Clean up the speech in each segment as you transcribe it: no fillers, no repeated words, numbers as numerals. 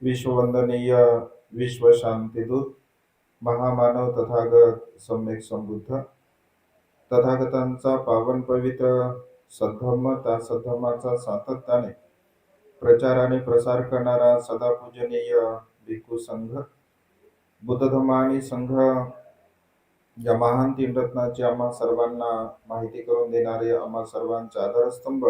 विश्ववंदनीय विश्व शांतीदूत महामानव तथागत सम्यक संबुद्ध तथागतांचा पावन पवित्र सद्धम्म त्या सद्धम्माचा सातत्याने प्रचार आणि प्रसार करणारा सदापूजनीय भिक्खू संघ बुद्ध धम्म आणि संघ या महान तीन रत्नाची आम्हा सर्वांना माहिती करून देणारे आम्हा सर्वांचे आधारस्तंभ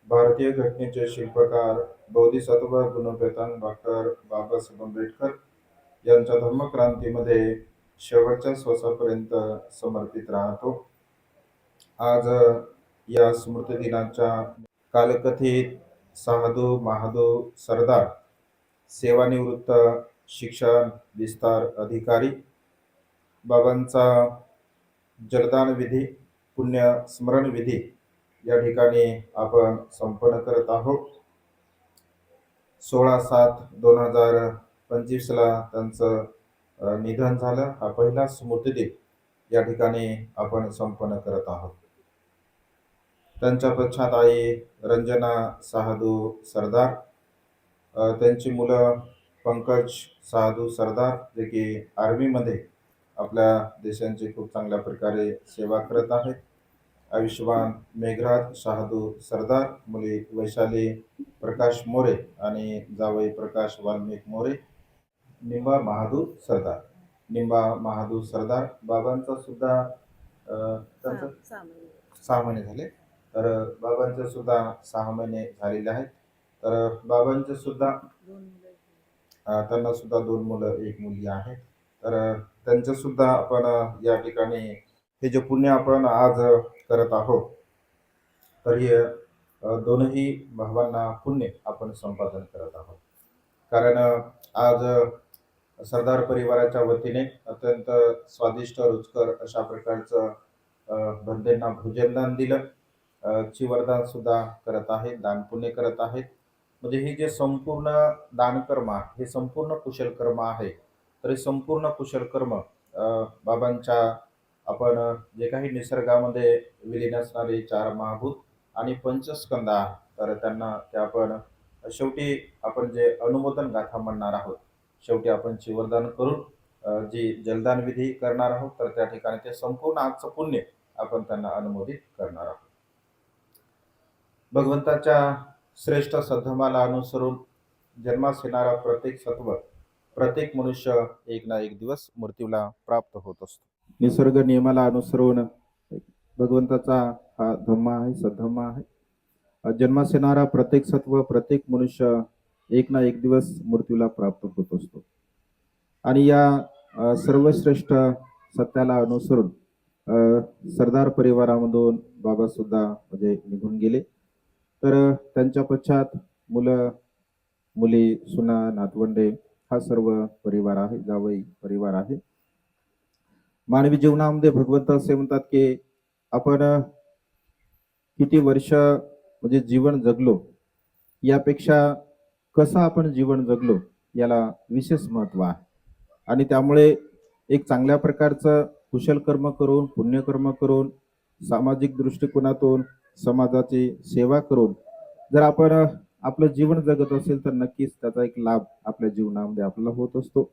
भारतीय घटनेचे शिल्पकार बोधिसत्व गुणपेतान डॉक्टर बाबासाहेब आंबेडकर यांच्या धर्मक्रांतीमध्ये शेवटच्या श्वासापर्यंत समर्पित राहतो. आज या स्मृती दिनाच्या कालकथित साधू महादू सरदार सेवानिवृत्त शिक्षण विस्तार अधिकारी बाबांचा जलदान विधी पुण्य स्मरण विधी या ठिकाणी आपण संपन्न करत आहोत. 16/7/2025 ला त्यांचं निधन झालं. हा पहिला स्मृतिदिन या ठिकाणी आपण संपन्न करत आहोत. त्यांच्या पश्चात आई रंजना साधू सरदार, त्यांची मुलं पंकज साधू सरदार जे की आर्मीमध्ये आपल्या देशांची खूप चांगल्या प्रकारे सेवा करत आहेत. आयुष्यवान मेघराज साधू सरदार, मुली वैशाली प्रकाश मोरे आणि जावई प्रकाश वाल्मिक मोरे. निंबा महादू सरदार, निंबा महादू सरदार बाबांचा सुद्धा त्यांचं 6 महिने झाले. तर बाबांचे सुद्धा 6 महिने झालेले आहेत. तर बाबांचे सुद्धा त्यांना सुद्धा 2 मुलं 1 मुलगी आहे. तर त्यांचं सुद्धा आपण या ठिकाणी हे जे पुण्य आपण आज करत आहोत तर हे दोनही भावांना पुण्य आपण संपादन करत आहोत. कारण आज सरदार परिवाराच्या वतीने अत्यंत स्वादिष्ट रुचकर अशा प्रकारचं बंधेंना भोजनदान दिलं, चिवरदान सुद्धा करत आहेत, दान पुण्य करत आहेत. म्हणजे हे जे संपूर्ण दानकर्म हे संपूर्ण कुशल कर्म आहे. तर हे संपूर्ण कुशल कर्म बाबांच्या आपण जे काही निसर्गामध्ये विलीन असणारे 4 महाभूत आणि पंचस्कंद आहे तर त्यांना ते आपण शेवटी आपण जे अनुमोदन गाथा म्हणणार आहोत, शेवटी आपण चिवरदान करून जी जलदान विधी करणार आहोत तर त्या ठिकाणी ते संपूर्ण आजचं पुण्य आपण त्यांना अनुमोदित करणार आहोत. भगवंताच्या श्रेष्ठ सद्धमाला अनुसरून जन्मास येणारा प्रत्येक सत्व प्रत्येक मनुष्य एक ना एक दिवस मृत्यूला प्राप्त होत असतो. निसर्ग नियमाला अनुसरून भगवंताचा हा धम्म आहे, सद्धम्म आहे. जन्मास येणारा प्रत्येक सत्व प्रत्येक मनुष्य एक ना एक दिवस मृत्यूला प्राप्त होत असतो. आणि या सर्वश्रेष्ठ सत्याला अनुसरून सरदार परिवारामधून बाबा सुद्धा म्हणजे निघून गेले. तर त्यांच्या पश्चात मुलं मुली सुना नातवंडे हा सर्व परिवार आहे, जावई परिवार आहे. मानवी जीवनामध्ये भगवंत असे म्हणतात की आपण किती वर्ष म्हणजे जीवन जगलो यापेक्षा कसं आपण जीवन जगलो याला विशेष महत्व आहे. आणि त्यामुळे एक चांगल्या प्रकारचं कुशल कर्म करून पुण्यकर्म करून सामाजिक दृष्टिकोनातून समाजाची सेवा करून जर आपण आपलं जीवन जगत असेल तर नक्कीच त्याचा एक लाभ आपल्या जीवनामध्ये आपल्याला होत असतो.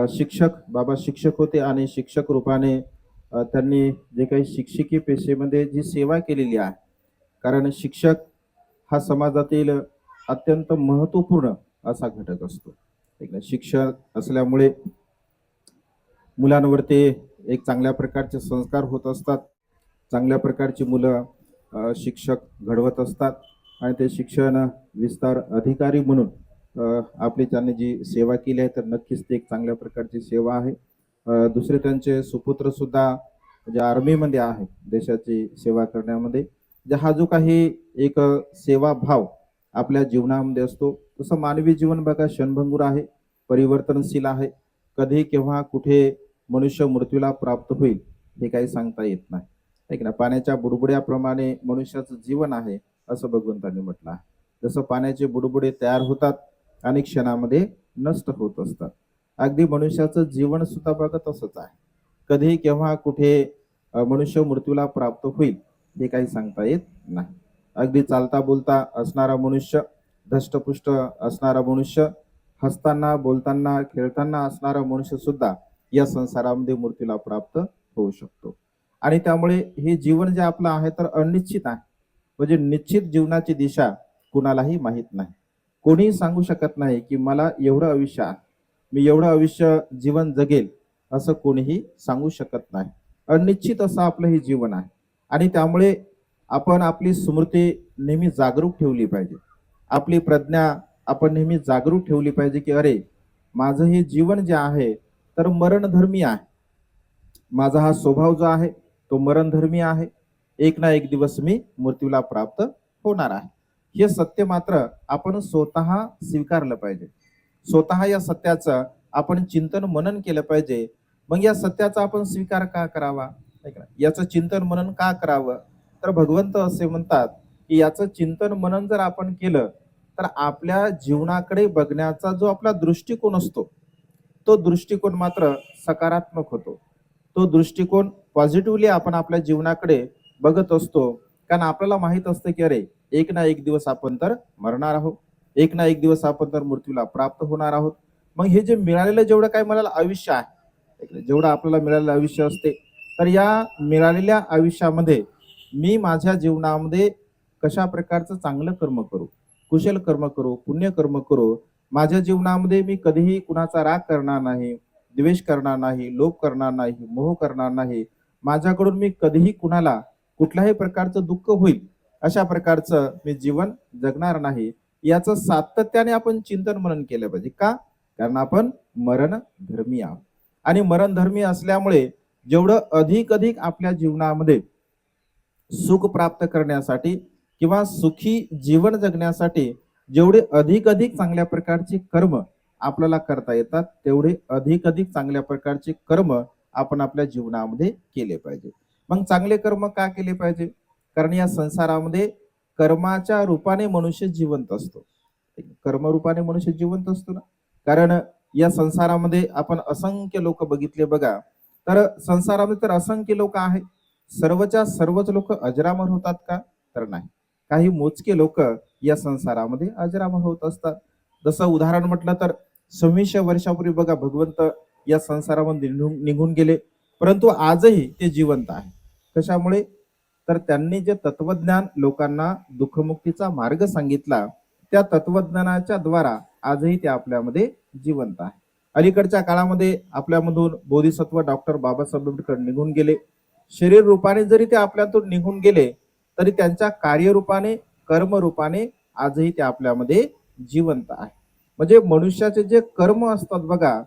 शिक्षक बाबा शिक्षक होते आणि शिक्षक रूपाने त्यांनी जे काही शिक्षकी पेशेमध्ये जी सेवा केलेली आहे, कारण शिक्षक हा समाजातील अत्यंत महत्वपूर्ण असा घटक असतो. शिक्षक असल्यामुळे मुलांवरती एक चांगल्या प्रकारचे संस्कार होत असतात, चांगल्या प्रकारची मुलं शिक्षक घडवत असतात आणि ते शिक्षण विस्तार अधिकारी म्हणून आपली त्यांनी जी सेवा केली आहे तर नक्कीच ते एक चांगल्या प्रकारची सेवा आहे. दुसरे त्यांचे सुपुत्र सुद्धा म्हणजे आर्मीमध्ये आहे, देशाची सेवा करण्यामध्ये. हा जो काही एक सेवा भाव आपल्या जीवनामध्ये असतो तसं मानवी जीवन बघा क्षणभंगूर आहे, परिवर्तनशील आहे. कधी केव्हा कुठे मनुष्य मृत्यूला प्राप्त होईल हे काही सांगता येत नाही, आहे की ना. पाण्याच्या बुडबुड्याप्रमाणे मनुष्याचं जीवन आहे असं भगवंतांनी म्हटलं आहे. जसं पाण्याचे बुडबुडे तयार होतात आणि क्षणामध्ये नष्ट होत असतात, अगदी मनुष्याचं जीवन सुद्धा बघा तसंच आहे. कधी केव्हा कुठे मनुष्य मृत्यूला प्राप्त होईल हे काही सांगता येत नाही. अगदी चालता बोलता असणारा मनुष्य, धष्टपुष्ट असणारा मनुष्य हसताना, बोलताना, खेळताना असणारा मनुष्य सुद्धा या संसारामध्ये मृत्यूला प्राप्त होऊ शकतो. आणि त्यामुळे हे जीवन जे आपलं आहे तर अनिश्चित आहे. म्हणजे निश्चित जीवनाची दिशा कुणालाही माहीत नाही. कोणीही सांगू शकत नाही की मला एवढं आयुष्य आहे, मी एवढं आयुष्य जीवन जगेल, असं कोणीही सांगू शकत नाही. अनिश्चित असं आपलं हे जीवन आहे. आणि त्यामुळे आपण आपली स्मृती नेहमी जागरूक ठेवली पाहिजे. आपली प्रज्ञा आपण नेहमी जागरूक ठेवली पाहिजे की अरे, माझं हे जीवन जे आहे तर मरणधर्मी आहे. माझा हा स्वभाव जो आहे तो मरणधर्मी आहे. एक ना एक दिवस मी मृत्यूला प्राप्त होणार आहे. हे सत्य मात्र आपण स्वतः स्वीकारलं पाहिजे. स्वतः या सत्याचं आपण चिंतन मनन केलं पाहिजे. मग या सत्याचा आपण स्वीकार का करावा, नाही का? याचं चिंतन मनन का करावं? तर भगवंत असे म्हणतात की याचं चिंतन मनन जर आपण केलं तर आपल्या जीवनाकडे बघण्याचा जो आपला दृष्टिकोन असतो तो दृष्टिकोन मात्र सकारात्मक होतो. तो दृष्टिकोन पॉझिटिव्हली आपण आपल्या जीवनाकडे बघत असतो. कारण आपल्याला माहित असतं की अरे, एक ना एक दिवस आपण तर मरणार आहोत. एक ना एक दिवस आपण तर मृत्यूला प्राप्त होणार आहोत. मग हे जे मिळालेलं जेवढं काही मला आयुष्य आहे, जेवढं आपल्याला मिळालेलं आयुष्य असते, तर या मिळालेल्या आयुष्यामध्ये मी माझ्या जीवनामध्ये कशा प्रकारचं चांगलं कर्म करू, कुशल कर्म करू, पुण्य कर्म करू. माझ्या जीवनामध्ये मी कधीही कुणाचा राग करणार नाही, द्वेष करणार नाही, लोभ करणार नाही, मोह करणार नाही. माझ्याकडून मी कधीही कुणाला कुठल्याही प्रकारचं दुःख होईल अशा प्रकारचं मी जीवन जगणार नाही. याचं सातत्याने आपण चिंतन मनन केलं पाहिजे. का? कारण आपण मरण धर्मी आहोत. आणि मरण धर्मी असल्यामुळे जेवढं अधिक अधिक आपल्या जीवनामध्ये सुख प्राप्त करण्यासाठी किंवा सुखी जीवन जगण्यासाठी जेवढे अधिक अधिक चांगल्या प्रकारचे कर्म आपल्याला करता येतात तेवढे अधिक अधिक चांगल्या प्रकारचे कर्म आपण आपल्या जीवनामध्ये केले पाहिजे. मग चांगले कर्म का केले पाहिजे? कारण या संसारामध्ये कर्माच्या रूपाने मनुष्य जिवंत असतो. कर्मरूपाने मनुष्य जिवंत असतो ना. कारण या संसारामध्ये आपण असंख्य लोक बघितले बघा, तर संसारामध्ये तर असंख्य लोक आहेत. सर्वच्या सर्वच लोक अजरामर होतात का? तर नाही. काही मोजके लोक या संसारामध्ये अजरामर होत असतात. जसं उदाहरण म्हटलं तर 2600 वर्षापूर्वी बघा भगवंत या संसारामध्ये निघून गेले, परंतु आजही ते जिवंत आहे. कशामुळे? तर त्यांनी जे तत्वज्ञान लोकांना दुःखमुक्तीचा मार्ग सांगितला, त्या तत्वज्ञानाच्या द्वारा आजही ते आपल्यामध्ये जिवंत आहे. अलीकडच्या काळामध्ये आपल्यामधून बोधिसत्व डॉक्टर बाबासाहेब आंबेडकर निघून गेले. शरीर रूपाने जरी ते आपल्यातून निघून गेले तरी त्यांच्या कार्यरूपाने, कर्मरूपाने आजही ते आपल्यामध्ये जिवंत आहे. म्हणजे मनुष्याचे जे कर्म असतात बघा,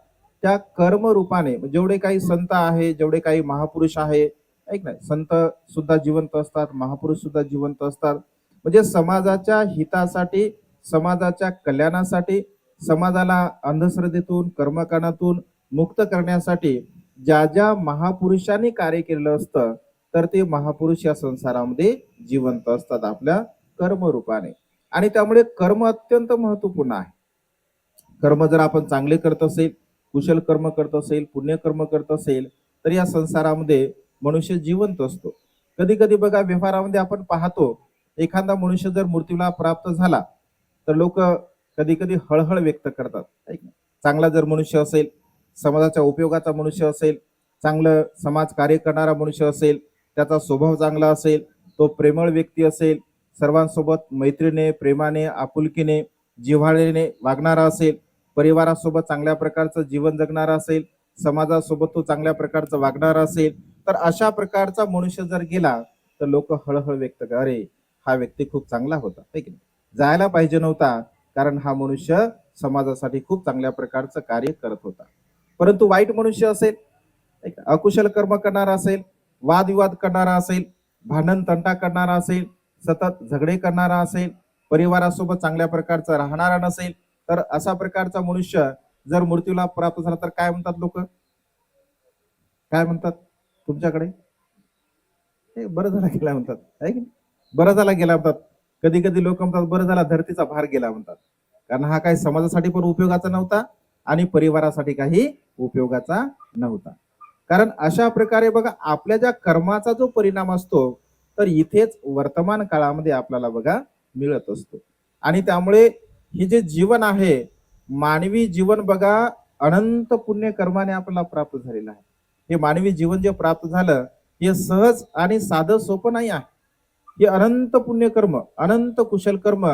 त्या कर्म रूपाने जेवढे काही संत आहे, जेवढे काही महापुरुष आहे, ऐक नाही, संत सुद्धा जिवंत असतात, महापुरुष सुद्धा जिवंत असतात. म्हणजे समाजाच्या हितासाठी, समाजाच्या कल्याणासाठी, समाजाला अंधश्रद्धेतून, कर्मकांडातून मुक्त करण्यासाठी ज्या ज्या महापुरुषांनी कार्य केलेलं असतं तर ते महापुरुष या संसारामध्ये जिवंत असतात आपल्या कर्मरूपाने. आणि त्यामुळे कर्म अत्यंत महत्वपूर्ण आहे. कर्म जर आपण चांगले करत असेल, कुशल कर्म करत असेल, पुण्यकर्म करत असेल तर या संसारामध्ये मनुष्य जिवंत असतो. कधी कधी बघा व्यवहारामध्ये आपण पाहतो, एखादा मनुष्य जर मृत्यूला प्राप्त झाला तर लोक कधी कधी हळहळ व्यक्त करतात. चांगला जर मनुष्य असेल, समाजाच्या उपयोगाचा मनुष्य असेल, चांगलं समाज कार्य करणारा मनुष्य असेल, त्याचा स्वभाव चांगला असेल, तो प्रेमळ व्यक्ती असेल, सर्वांसोबत मैत्रीने, प्रेमाने, आपुलकीने, जिव्हाळ्याने वागणारा असेल, परिवारासोबत चांगल्या प्रकारचं जीवन जगणारा असेल, समाजासोबत तो चांगल्या प्रकारचं वागणारा असेल, तर अशा प्रकारचा मनुष्य जर गेला तर लोक हळहळ व्यक्त कर, अरे हा व्यक्ती खूप चांगला होता, जायला पाहिजे नव्हता, कारण हा मनुष्य समाजासाठी खूप चांगल्या प्रकारचं कार्य करत होता. परंतु वाईट मनुष्य असेल, अकुशल कर्म करणारा असेल, वादविवाद करणारा असेल, भांडण तंटा करणारा असेल, सतत झगडे करणारा असेल, परिवारासोबत चांगल्या प्रकारचा राहणारा नसेल, तर अशा प्रकारचा मनुष्य जर मृत्यूला प्राप्त झाला तर काय म्हणतात लोक? काय म्हणतात तुमच्याकडे? बरं झाला गेला म्हणतात, आहे की? बरं झाला गेला म्हणतात. कधी कधी लोक म्हणतात बरं झाला धरतीचा भार गेला म्हणतात. कारण हा काही समाजासाठी पण उपयोगाचा नव्हता आणि परिवारासाठी काही उपयोगाचा नव्हता. कारण अशा प्रकारे बघा आपल्या ज्या कर्माचा जो परिणाम असतो तर इथेच वर्तमान काळामध्ये आपल्याला बघा मिळत असतो. आणि त्यामुळे हे जे जीवन आहे मानवी जीवन बघा अनंत पुण्य कर्माने आपल्याला प्राप्त झालेलं आहे. हे मानवी जीवन जे प्राप्त झालं हे सहज आणि साधं सोपं नाही आहे. हे अनंत पुण्यकर्म, अनंत कुशल कर्म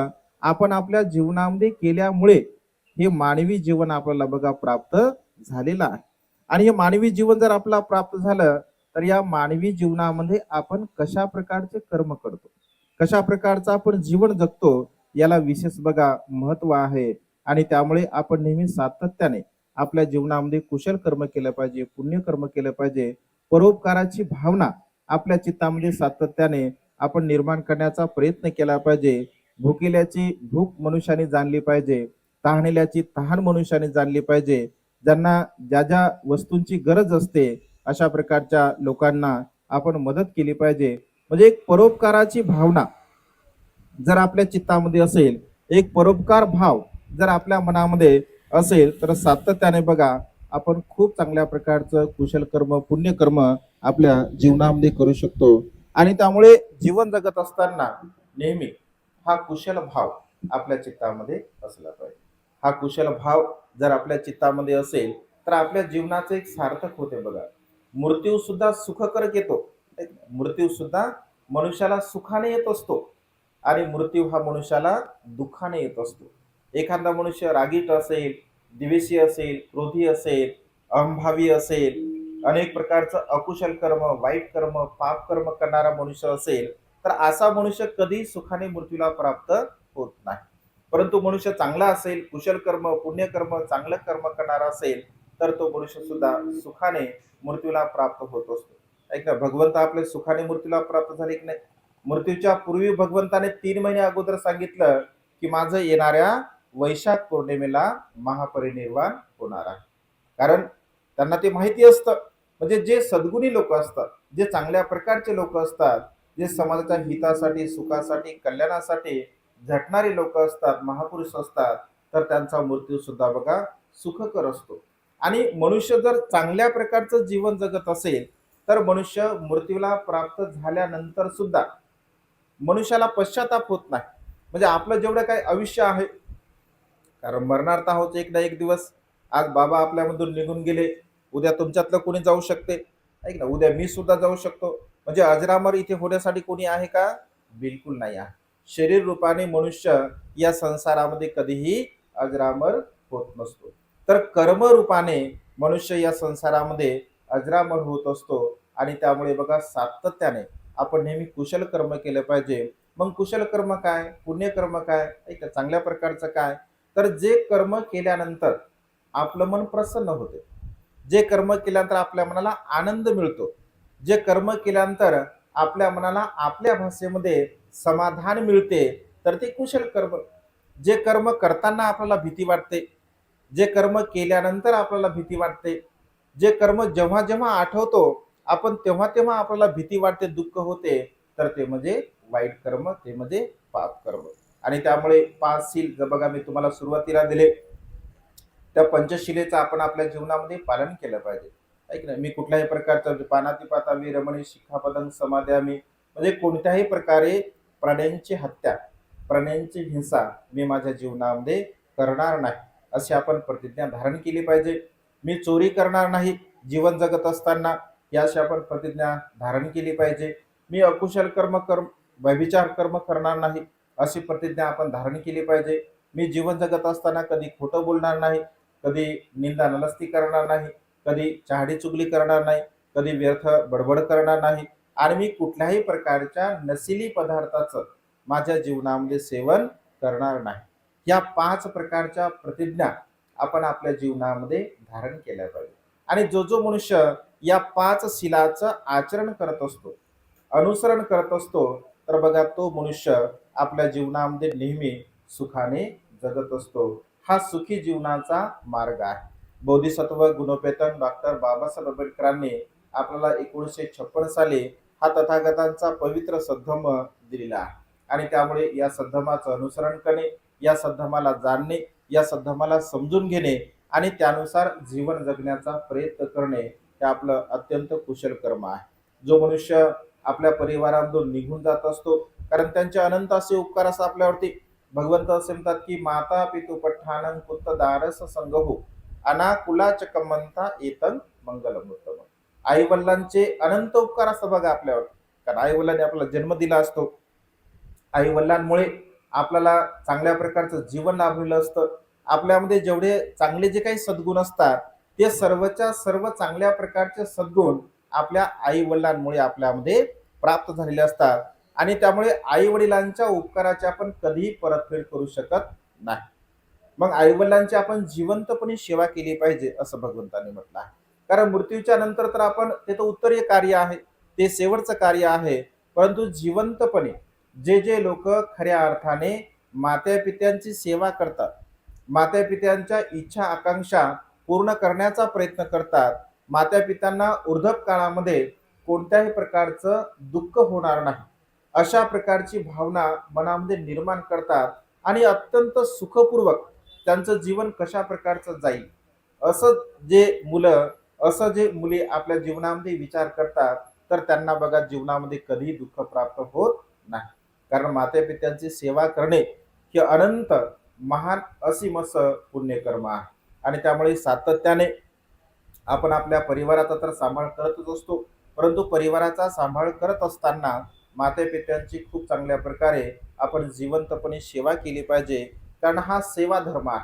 आपण आपल्या जीवनामध्ये केल्यामुळे हे मानवी जीवन आपल्याला बघा प्राप्त झालेलं आहे. आणि हे मानवी जीवन जर आपल्याला प्राप्त झालं तर या मानवी जीवनामध्ये आपण कशा प्रकारचे कर्म करतो, कशा प्रकारचं आपण जीवन जगतो, याला विशेष बघा महत्व आहे. आणि त्यामुळे आपण नेहमी सातत्याने आपल्या जीवनामध्ये कुशल कर्म केलं पाहिजे, पुण्यकर्म केलं पाहिजे. परोपकाराची भावना आपल्या चित्तामध्ये सातत्याने आपण निर्माण करण्याचा प्रयत्न केला पाहिजे. भुकेल्याची भूक मनुष्याने जाणली पाहिजे, तहानलेल्याची तहान मनुष्याने जाणली पाहिजे. ज्यांना ज्या ज्या वस्तूंची गरज असते अशा प्रकारच्या लोकांना आपण मदत केली पाहिजे. म्हणजे एक परोपकाराची भावना जर आपल्या चित्तामध्ये असेल, एक परोपकार भाव जर आपल्या मनामध्ये असेल तर सातत्याने बघा आपण खूप चांगल्या प्रकारचं कुशल कर्म, पुण्यकर्म आपल्या जीवनामध्ये करू शकतो. आणि त्यामुळे जीवन जगत असताना नेहमी हा कुशल भाव आपल्या चित्तामध्ये असला पाहिजे. हा कुशल भाव जर आपल्या चित्तामध्ये असेल तर आपल्या जीवनाचं एक सार्थक होते बघा. मृत्यू सुद्धा सुखकर येतो, मृत्यू सुद्धा मनुष्याला सुखाने येत असतो आणि मृत्यू हा मनुष्याला दुःखाने येत असतो. एखादा मनुष्य रागीट असेल, द्वेषी असेल, क्रोधी असेल, अहंभावी असेल, अनेक प्रकारचं अकुशल कर्म, वाईट कर्म, पाप कर्म करणारा मनुष्य असेल तर असा मनुष्य कधी सुखाने मृत्यूला प्राप्त होत नाही. परंतु मनुष्य चांगला असेल, कुशल कर्म, पुण्यकर्म, चांगलं कर्म करणारा असेल तर तो मनुष्य सुद्धा सुखाने मृत्यूला प्राप्त होत असतो. ऐका, भगवंत आपले सुखाने मृत्यूला प्राप्त झाले की नाही? मृत्यूच्या पूर्वी भगवंताने 3 महिने अगोदर सांगितलं की माझं येणाऱ्या वैशाख पौर्णिमेला महापरिनिर्वाण होणार आहे. कारण त्यांना ते माहिती असतं. म्हणजे जे सद्गुणी लोक असतात, जे चांगल्या प्रकारचे लोक असतात, जे समाजाच्या हितासाठी, सुखासाठी, कल्याणासाठी झटणारे लोक असतात, महापुरुष असतात, तर त्यांचा मृत्यू सुद्धा बघा सुखकर असतो. आणि मनुष्य जर चांगल्या प्रकारचं जीवन जगत असेल तर मनुष्य मृत्यूला प्राप्त झाल्यानंतर सुद्धा मनुष्याला पश्चाताप होत नाही. म्हणजे आपलं जेवढं काही आयुष्य आहे, कारण मरणार तर आहोत एक ना एक दिवस. आज बाबा आपल्यामधून निघून गेले, उद्या तुमच्यातलं कोणी जाऊ शकते, ऐक ना, उद्या मी सुद्धा जाऊ शकतो. म्हणजे अजरामर इथे होण्यासाठी कोणी आहे का? बिलकुल नाही आहे. शरीर रूपाने मनुष्य या संसारामध्ये कधीही अजरामर होत नसतो. तर कर्म रूपाने मनुष्य या संसारामध्ये अजरामर होत असतो. आणि त्यामुळे बघा सातत्याने आपण नेहमी कुशल कर्म केलं पाहिजे. मग कुशल कर्म काय, पुण्यकर्म काय, ऐका चांगल्या प्रकारचं काय? तर जे कर्म केल्यानंतर आपलं मन प्रसन्न होते, जे कर्म केल्यानंतर आपल्या मनाला आनंद मिळतो, जे कर्म केल्यानंतर आपल्या मनाला आपल्या भाषेमध्ये समाधान मिळते, तर ते कुशल कर्म. जे कर्म करताना आपल्याला भीती वाटते, जे कर्म केल्यानंतर आपल्याला भीती वाटते, जे कर्म जेव्हा जेव्हा आठवतो आपण तेव्हा तेव्हा आपल्याला भीती वाटते, दुःख होते, तर ते म्हणजे वाईट कर्म, ते म्हणजे पाप कर्म. आणि त्यामुळे 5 शील जर बघा मी तुम्हाला सुरुवातीला दिले, त्या पंचशिलेचं आपण आपल्या जीवनामध्ये पालन केलं पाहिजे. ऐक ना, मी कुठल्याही प्रकारचं पानातिपाता विरमणी शिखापदं समाध्यामी, म्हणजे कोणत्याही प्रकारे प्राण्यांची हत्या, प्राण्यांची हिंसा मी माझ्या जीवनामध्ये करणार नाही, अशी आपण प्रतिज्ञा धारण केली पाहिजे. मी चोरी करणार नाही जीवन जगत असताना, याशी आपण प्रतिज्ञा धारण केली पाहिजे. मी अकुशल कर्म व्यभिचार कर्म करणार नाही, अशी प्रतिज्ञा आपण धारण केली पाहिजे. मी जीवन जगत असताना कधी खोटं बोलणार नाही, कधी निंदा नलस्ती करणार नाही, कधी चहाडी चुगली करणार नाही, कधी व्यर्थ बडबड करणार नाही, आणि मी कुठल्याही प्रकारच्या नशिली पदार्थाचं माझ्या जीवनामध्ये सेवन करणार नाही. या 5 प्रकारच्या प्रतिज्ञा आपण आपल्या जीवनामध्ये धारण केल्या पाहिजे. आणि जो जो मनुष्य या 5 शीलाचं आचरण करत असतो, अनुसरण करत असतो, तर बघा तो मनुष्य आपल्या जीवनामध्ये नेहमी सुखाने जगत असतो. हा सुखी जीवनाचा मार्ग आहे. बोधिसत्व गुणोपेतन डॉक्टर बाबासाहेब आंबेडकरांनी आपल्याला 1956 साली हा तथागतांचा पवित्र सद्धम दिलेला आहे. आणि त्यामुळे या सद्धमाचं अनुसरण करणे, या सद्धमाला जाणणे, या सद्धमाला समजून घेणे आणि त्यानुसार जीवन जगण्याचा प्रयत्न करणे हे आपलं अत्यंत कुशल कर्म आहे. जो मनुष्य आपल्या परिवारामधून निघून जात असतो, कारण त्यांचे अनंत असे उपकार असतात आपल्यावरती, भगवंत असे म्हणतात की माता पितु पठ्ठानं कुत्त दारस संगहो अनाकुलाच कमंता एतन मंगलम उत्तम. आई वडिलांचे अनंत उपकार असतात बघा आपल्यावर. कारण आई वडिलांनी आपल्याला जन्म दिला असतो. आई वडिलांमुळे आपल्याला चांगल्या प्रकारचं जीवन लाभलेलं असतं. आपल्यामध्ये जेवढे चांगले जे काही सद्गुण असतात, ते सर्वच्या सर्व चांगल्या प्रकारचे सद्गुण आपल्या आई वडिलांमुळे आपल्यामध्ये प्राप्त झालेले असतात. आणि त्यामुळे आई वडिलांच्या उपकाराची आपण कधीही परतफेड करू शकत नाही. मग आई वडिलांची आपण जिवंतपणे सेवा केली पाहिजे असं भगवंतांनी म्हटलं आहे. कारण मृत्यूच्या नंतर तर आपण ते तर उत्तरीय कार्य आहे, ते शेवटचं कार्य आहे. परंतु जिवंतपणे जे जे लोक खऱ्या अर्थाने माता पित्यांची सेवा करतात, माता पित्यांच्या इच्छा आकांक्षा पूर्ण करण्याचा प्रयत्न करतात, माता पित्यांना वृद्धाप काळामध्ये कोणत्याही प्रकारचं दुःख होणार नाही अशा प्रकारची भावना मनामध्ये निर्माण करतात आणि अत्यंत सुखपूर्वक त्यांचं जीवन कशा प्रकारचं जाईल असं जे मुलं, असं जे मुली आपल्या जीवनामध्ये विचार करतात, तर त्यांना बघा जीवनामध्ये कधीही दुःख प्राप्त होत नाही. कारण माता पित्यांची सेवा करणे हे अनंत महान असीम असं पुण्यकर्म आहे. आणि त्यामुळे सातत्याने आपण आपल्या परिवाराचा तर सांभाळ करतच असतो, परंतु परिवाराचा सांभाळ करत असताना माता पित्यांची खूप चांगल्या प्रकारे आपण जिवंतपणे सेवा केली पाहिजे. कारण हा सेवा धर्म आहे,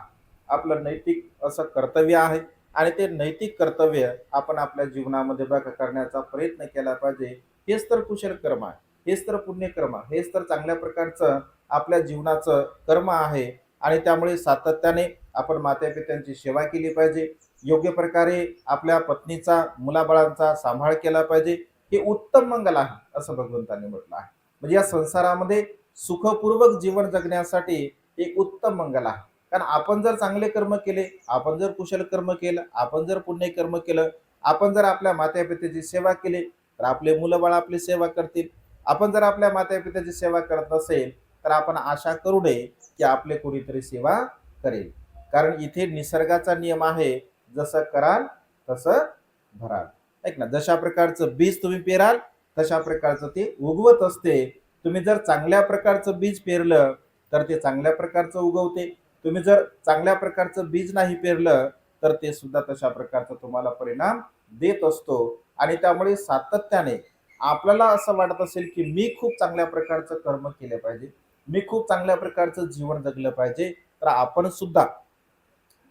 आपलं नैतिक असं कर्तव्य आहे. आणि ते नैतिक कर्तव्य आपण आपल्या जीवनामध्ये बघा करण्याचा प्रयत्न केला पाहिजे. हेच तर कुशल कर्म आहे, हेच तर पुण्यकर्म आहे, हेच तर चांगल्या प्रकारचं आपल्या जीवनाचं कर्म आहे. आणि त्यामुळे सातत्याने आपण माता पित्यांची सेवा केली पाहिजे, योग्य प्रकारे आपल्या पत्नीचा मुलाबाळांचा सांभाळ केला पाहिजे. हे उत्तम मंगल आहे असं भगवंतांनी म्हटलं आहे. म्हणजे या संसारामध्ये सुखपूर्वक जीवन जगण्यासाठी एक उत्तम मंगल आहे. कारण आपण जर चांगले कर्म केले, आपण जर कुशल कर्म केलं, आपण जर पुण्य कर्म केलं, आपण जर आपल्या माता पित्याची सेवा केली, तर आपले मुलं बाळ आपली सेवा करतील. आपण जर आपल्या माता पित्याची सेवा करत नसेल, तर आपण आशा करू नये की आपले कोणीतरी सेवा करेल. कारण इथे निसर्गाचा नियम आहे, जसं कराल तसं भराल. ऐक ना, जशा प्रकारचं बीज तुम्ही पेराल तशा प्रकारचं ते उगवत असते. तुम्ही जर चांगल्या प्रकारचं बीज पेरलं तर ते चांगल्या प्रकारचं उगवते. तुम्ही जर चांगल्या प्रकारचं बीज नाही पेरलं तर ते सुद्धा तशा प्रकारचा तुम्हाला परिणाम देत असतो. आणि त्यामुळे सातत्याने आपल्याला असं वाटत असेल की मी खूप चांगल्या प्रकारचं कर्म केलं पाहिजे, मी खूप चांगल्या प्रकारचं जीवन जगलं पाहिजे, तर आपण सुद्धा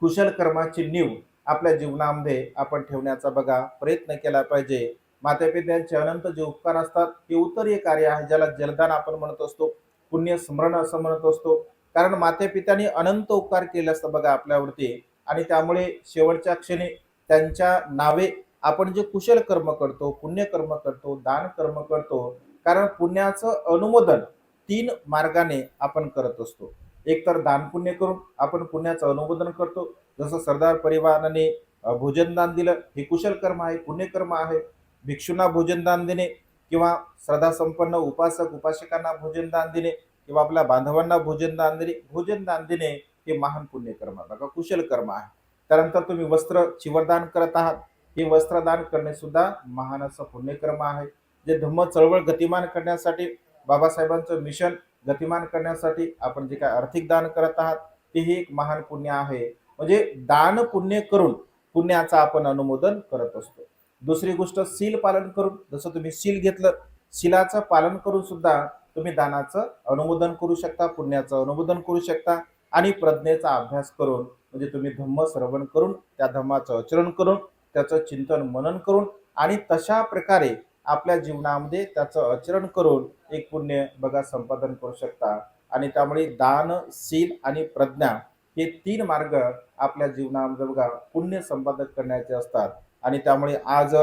कुशल कर्माची नीव आपल्या जीवनामध्ये आपण ठेवण्याचा बघा प्रयत्न केला पाहिजे. माता पित्यांचे अनंत जे उपकार असतात ते उत्तरीय कार्य आहे, ज्याला जलदान आपण म्हणत असतो, पुण्य स्मरण असं म्हणत असतो. कारण माता पित्यांनी अनंत उपकार केले असतं बघा आपल्यावरती. आणि त्यामुळे शेवटच्या क्षणी त्यांच्या नावे आपण जे कुशल कर्म करतो, पुण्य कर्म करतो, दान कर्म करतो. कारण पुण्याचं अनुमोदन तीन मार्गाने आपण करत असतो. एक तर दान पुण्य करून आपण पुण्याचं अनुमोदन करतो, जसं सरदार परिवाराने भोजनदान दिलं, हे कुशल कर्म आहे, पुण्यकर्म आहे. भिक्षूंना भोजनदान देणे किंवा श्रद्धा संपन्न उपासक उपासकांना भोजनदान देणे किंवा आपल्या बांधवांना भोजनदान देणे हे महान पुण्यकर्म आहे बघा, कुशल कर्म आहे. त्यानंतर तुम्ही वस्त्र चिवरदान करत आहात, हे वस्त्रदान करणे सुद्धा महान असं पुण्यकर्म आहे. जे धम्म चळवळ गतिमान करण्यासाठी, बाबासाहेबांचं मिशन गतिमान करण्यासाठी आपण जे काय आर्थिक दान करत आहात, तेही एक महान पुण्य आहे. म्हणजे दान पुण्य करून पुण्याचं आपण अनुमोदन करत असतो. दुसरी गोष्ट सील पालन करून, जसं तुम्ही सील घेतलं, शिलाचं पालन करून सुद्धा तुम्ही दानाचं अनुमोदन करू शकता, पुण्याचं अनुमोदन करू शकता. आणि प्रज्ञेचा अभ्यास करून म्हणजे तुम्ही धम्म श्रवण करून त्या धम्माचं आचरण करून त्याचं चिंतन मनन करून आणि तशा प्रकारे आपल्या जीवनामध्ये त्याचं आचरण करून एक पुण्य बघा संपादन करू शकता. आणि त्यामुळे दान, शील आणि प्रज्ञा हे तीन मार्ग आपल्या जीवनामध्ये बघा पुण्य संपादक करण्याचे असतात. आणि त्यामुळे आज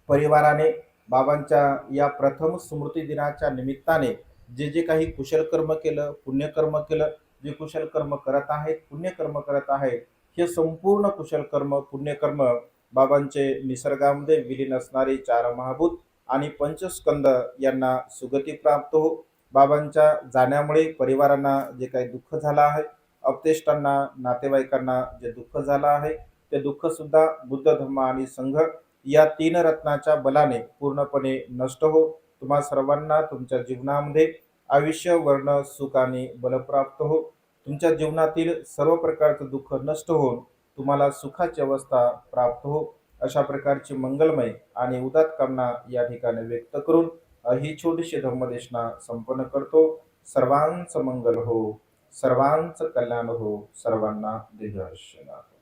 परिवाराने बाबांच्या या प्रथम स्मृती दिनाच्या निमित्ताने जे जे काही कुशल कर्म केलं, पुण्यकर्म केलं, जे कुशल कर्म करत आहेत, पुण्यकर्म करत आहेत, हे संपूर्ण कुशल कर्म पुण्यकर्म बाबांचे निसर्गामध्ये विलीन असणारे चार महाभूत आणि पंचस्कंद यांना सुगती प्राप्त हो. बाबांच्या जाण्यामुळे परिवारांना जे काही दुःख झालं आहे, अपतेष्टांना नातेवाईकांना जे दुःख झालं आहे, ते दुःख सुद्धा बुद्ध धम्म आणि संघ या तीन रत्नाच्या बलाने पूर्णपणे नष्ट हो. तुम्हा सर्वांना तुमच्या जीवनामध्ये आयुष्य वर्ण सुख आणि बल प्राप्त हो. तुमच्या जीवनातील सर्व प्रकारचं दुःख नष्ट होऊन तुम्हाला सुखाची अवस्था प्राप्त हो. अशा प्रकारची मंगलमय आणि उदात्त कामना या ठिकाणी व्यक्त करून ही छोटीशी धम्मदेशना संपन्न करतो. सर्वांचं मंगल हो, सर्वांचं कल्याण हो, सर्वांना दीर्घायुष्य लाभो.